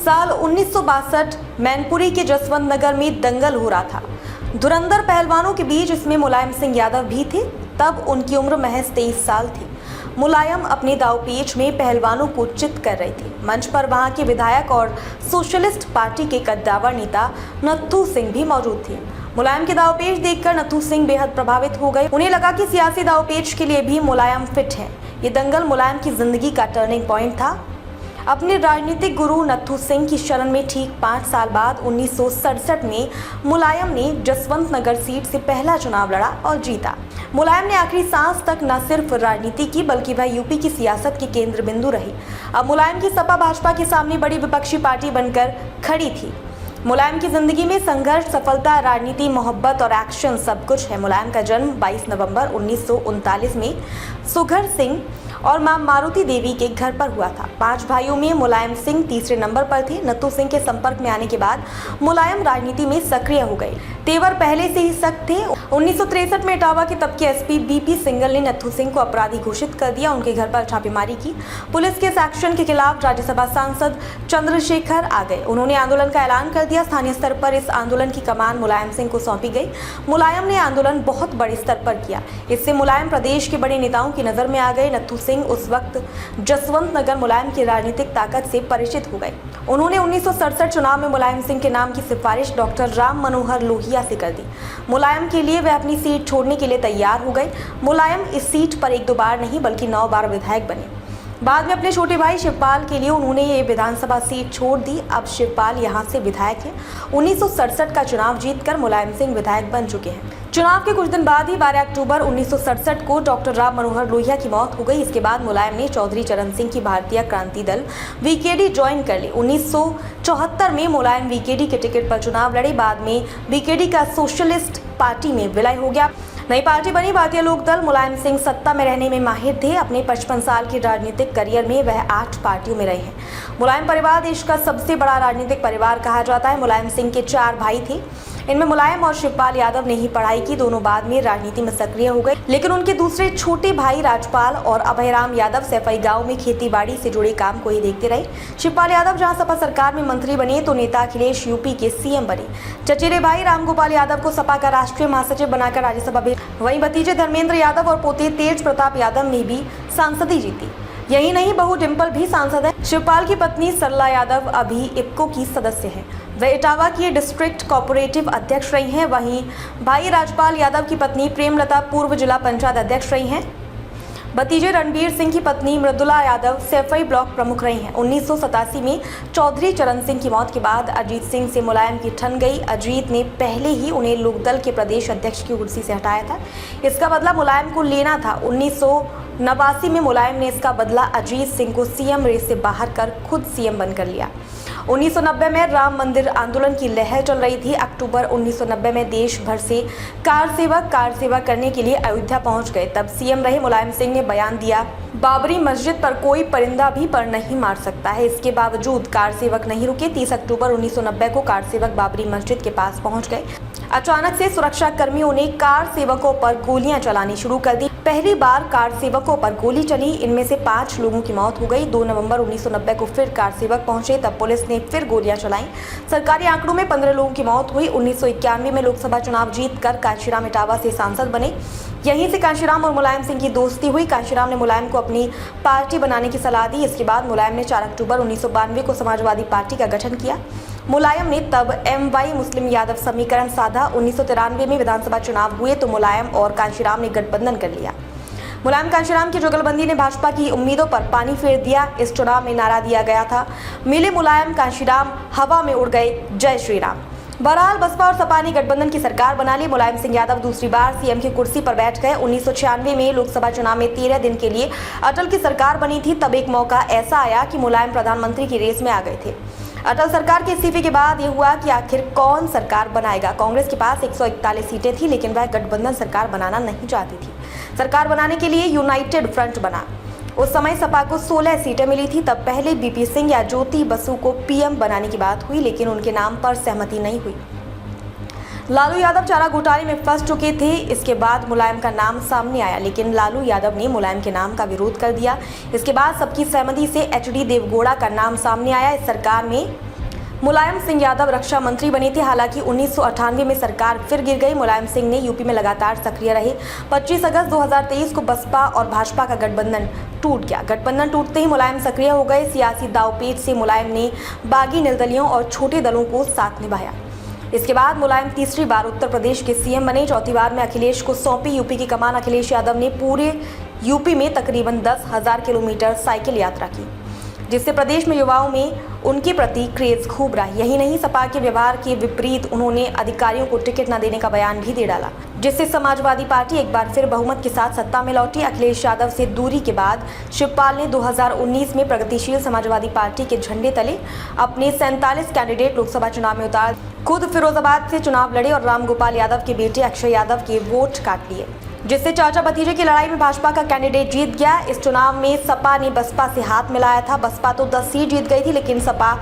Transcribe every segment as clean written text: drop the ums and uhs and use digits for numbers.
साल 1962 मैनपुरी के जसवंत नगर में दंगल हो रहा था। धुरंधर पहलवानों के बीच इसमें मुलायम सिंह यादव भी थे। तब उनकी उम्र महज 23 साल थी। मुलायम अपने दावपेच में पहलवानों को चित कर रहे थे। मंच पर वहां के विधायक और सोशलिस्ट पार्टी के कद्दावर नेता नत्थू सिंह भी मौजूद थे। मुलायम के दावपेच देखकर नत्थू सिंह बेहद प्रभावित हो गए। उन्हें लगा कि सियासी दावपेच के लिए भी मुलायम फिट है। ये दंगल मुलायम की जिंदगी का टर्निंग पॉइंट था। अपने राजनीतिक गुरु नत्थू सिंह की शरण में ठीक 5 साल बाद 1967 में मुलायम ने जसवंत नगर सीट से पहला चुनाव लड़ा और जीता। मुलायम ने आखिरी सांस तक न सिर्फ राजनीति की बल्कि वह यूपी की सियासत के केंद्र बिंदु रही। अब मुलायम की सपा भाजपा के सामने बड़ी विपक्षी पार्टी बनकर खड़ी थी। मुलायम की जिंदगी में संघर्ष, सफलता, राजनीति, मोहब्बत और एक्शन सब कुछ है। मुलायम का जन्म 22 नवंबर 1939 में सुघर सिंह और मां मारुति देवी के घर पर हुआ था। 5 भाइयों में मुलायम सिंह तीसरे नंबर पर थे। नत्थू सिंह के संपर्क में आने के बाद मुलायम राजनीति में सक्रिय हो गए। तेवर पहले से ही सख्त थे। 1963 में इटावा के तब के एसपी बीपी सिंगल ने नत्थू सिंह को अपराधी घोषित कर दिया। उनके घर पर छापेमारी की। पुलिस के इस एक्शन के खिलाफ राज्यसभा सांसद चंद्रशेखर आ गए। उन्होंने आंदोलन का ऐलान कर दिया। स्थानीय स्तर पर इस आंदोलन की कमान मुलायम सिंह को सौंपी गई। मुलायम ने आंदोलन बहुत बड़े स्तर पर किया। इससे मुलायम प्रदेश के बड़े नेताओं की नजर में आ गए। नत्थू सिंह उस वक्त जसवंत नगर मुलायम की राजनीतिक ताकत से परिचित हो गए। उन्होंने 1967 चुनाव में मुलायम सिंह के नाम की सिफारिश डॉक्टर राम मनोहर लोहिया से कर दी। मुलायम के लिए वे अपनी सीट छोड़ने के लिए तैयार हो गए। मुलायम इस सीट पर 1-2 बार नहीं बल्कि 9 बार विधायक बने। बाद में अपने छोटे भाई शिवपाल के लिए उन्होंने ये विधानसभा सीट छोड़ दी। अब शिवपाल यहाँ से विधायक हैं। 1967 का चुनाव जीतकर मुलायम सिंह विधायक बन चुके हैं। चुनाव के कुछ दिन बाद ही 12 अक्टूबर 1967 को डॉक्टर राम मनोहर लोहिया की मौत हो गई। इसके बाद मुलायम ने चौधरी चरण सिंह की भारतीय क्रांति दल वीकेडी ज्वाइन कर ली। 1974 में मुलायम वीकेडी के टिकट पर चुनाव लड़े। बाद में वीकेडी का सोशलिस्ट पार्टी में विलय हो गया। नई पार्टी बनी भारतीय लोक दल। मुलायम सिंह सत्ता में रहने में माहिर थे। अपने 55 साल के राजनीतिक करियर में वह 8 पार्टियों में रहे हैं। मुलायम परिवार देश का सबसे बड़ा राजनीतिक परिवार कहा जाता है। मुलायम सिंह के 4 भाई थे। इनमें मुलायम और शिवपाल यादव ने ही पढ़ाई की। दोनों बाद में राजनीति में सक्रिय हो गए, लेकिन उनके दूसरे छोटे भाई राजपाल और अभयराम यादव सैफई गांव में खेती-बाड़ी से जुड़े काम को ही देखते रहे। शिवपाल यादव जहां सपा सरकार में मंत्री बने तो नेता अखिलेश यूपी के सीएम बने। चचेरे भाई रामगोपाल यादव को सपा का राष्ट्रीय महासचिव बनाकर राज्यसभा भेजा। वहीं भतीजे धर्मेंद्र यादव और पोते तेज प्रताप यादव ने भी सांसदी जीती। यही नहीं, बहू डिम्पल भी सांसद है। शिवपाल की पत्नी सरला यादव अभी इप्को की सदस्य है। वे इटावा की डिस्ट्रिक्ट कोऑपरेटिव अध्यक्ष रही हैं। वहीं भाई राजपाल यादव की पत्नी प्रेमलता पूर्व जिला पंचायत अध्यक्ष रही हैं। भतीजे रणबीर सिंह की पत्नी मृदुला यादव सैफई ब्लॉक प्रमुख रही हैं। 1987 में चौधरी चरण सिंह की मौत के बाद अजीत सिंह से मुलायम की ठन गई। अजीत ने पहले ही उन्हें लोकदल के प्रदेश अध्यक्ष की कुर्सी से हटाया था। इसका बदला मुलायम को लेना था। 1989 में मुलायम ने इसका बदला अजीत सिंह को सीएम रेस से बाहर कर खुद सीएम बनकर लिया। 1990 में राम मंदिर आंदोलन की लहर चल रही थी। अक्टूबर 1990 में देश भर से कार सेवा करने के लिए अयोध्या पहुंच गए। तब सीएम रहे मुलायम सिंह ने बयान दिया, बाबरी मस्जिद पर कोई परिंदा भी पर नहीं मार सकता है। इसके बावजूद कार सेवक नहीं रुके। 30 अक्टूबर 1990 को कार सेवक बाबरी मस्जिद के पास पहुंच गए। अचानक से सुरक्षा कर्मियों ने कार सेवकों पर गोलियां चलानी शुरू कर दी। पहली बार कार सेवकों पर गोली चली। इनमें से 5 लोगों की मौत हो गई। 2 नवंबर 1990 को फिर कार सेवक पहुंचे। तब पुलिस ने फिर गोलियां चलाईं। सरकारी आंकड़ों में 15 लोगों की मौत हुई। 1991 में लोकसभा चुनाव जीतकर कांशीराम इटावा से सांसद बने। यहीं से कांशीराम और मुलायम सिंह की दोस्ती हुई। कांशीराम ने मुलायम को अपनी पार्टी बनाने की सलाह दी। इसके बाद मुलायम ने 4 अक्टूबर 1992 को समाजवादी पार्टी का गठन किया। मुलायम ने तब MY मुस्लिम यादव समीकरण साधा। 1993 में विधानसभा चुनाव हुए तो मुलायम और कांशीराम ने गठबंधन कर लिया। मुलायम कांशीराम की जुगलबंदी ने भाजपा की उम्मीदों पर पानी फेर दिया। इस चुनाव में नारा दिया गया था, मिले मुलायम कांशीराम, हवा में उड़ गए जय श्री राम। बहरहाल बसपा और सपा ने गठबंधन की सरकार बना ली। मुलायम सिंह यादव दूसरी बार सीएम की कुर्सी पर बैठ गए। 1996 में लोकसभा चुनाव में 13 दिन के लिए अटल की सरकार बनी थी। तब एक मौका ऐसा आया कि मुलायम प्रधानमंत्री की रेस में आ गए थे। अटल सरकार के इस्तीफे के बाद ये हुआ कि आखिर कौन सरकार बनाएगा। कांग्रेस के पास 141 सीटें थी, लेकिन वह गठबंधन सरकार बनाना नहीं चाहती थी। सरकार बनाने के लिए यूनाइटेड फ्रंट बना। उस समय सपा को 16 सीटें मिली थी। तब पहले बीपी सिंह या ज्योति बसु को पीएम बनाने की बात हुई, लेकिन उनके नाम पर सहमति नहीं हुई। लालू यादव चारा घोटाले में फंस चुके थे। इसके बाद मुलायम का नाम सामने आया, लेकिन लालू यादव ने मुलायम के नाम का विरोध कर दिया। इसके बाद सबकी सहमति से HD देवगौड़ा का नाम सामने आया। इस सरकार में मुलायम सिंह यादव रक्षा मंत्री बने थे। हालांकि 1998 में सरकार फिर गिर गई। मुलायम सिंह ने यूपी में लगातार सक्रिय रहे। 25 अगस्त 2023 को बसपा और भाजपा का गठबंधन टूट गया। गठबंधन टूटते ही मुलायम सक्रिय हो गए। सियासी दांवपेच से मुलायम ने बागी निर्दलियों और छोटे दलों को साथ निभाया। इसके बाद मुलायम तीसरी बार उत्तर प्रदेश के सीएम बने। चौथी बार में अखिलेश को सौंपी यूपी की कमान। अखिलेश यादव ने पूरे यूपी में तकरीबन 10,000 किलोमीटर साइकिल यात्रा की, जिससे प्रदेश में युवाओं में उनके प्रति क्रेज खूब रहा। यही नहीं, सपा के व्यवहार के विपरीत उन्होंने अधिकारियों को टिकट न देने का बयान भी दे डाला, जिससे समाजवादी पार्टी एक बार फिर बहुमत के साथ सत्ता में लौटी। अखिलेश यादव से दूरी के बाद शिवपाल ने 2019 में प्रगतिशील समाजवादी पार्टी के झंडे तले अपने 47 कैंडिडेट लोकसभा चुनाव में उतार खुद फिरोजाबाद से चुनाव लड़े और रामगोपाल यादव के बेटे अक्षय यादव के वोट काट लिए, जिससे चाचा भतीजे की लड़ाई में भाजपा का कैंडिडेट जीत गया। इस चुनाव में सपा ने बसपा से हाथ मिलाया था। बसपा तो 10 सीट जीत गई थी, लेकिन सपा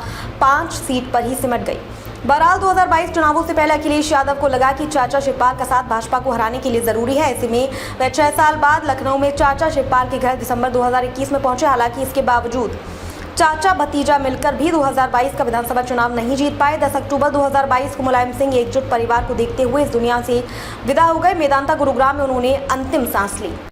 5 सीट पर ही सिमट गई। बहरहाल 2022 चुनावों से पहले अखिलेश यादव को लगा कि चाचा शिवपाल का साथ भाजपा को हराने के लिए जरूरी है। ऐसे में वह 6 साल बाद लखनऊ में चाचा शिवपाल के घर दिसंबर 2021 में पहुंचे। हालांकि इसके बावजूद चाचा भतीजा मिलकर भी 2022 का विधानसभा चुनाव नहीं जीत पाए। 10 अक्टूबर 2022 को मुलायम सिंह एकजुट परिवार को देखते हुए इस दुनिया से विदा हो गए। मेदांता गुरुग्राम में उन्होंने अंतिम सांस ली।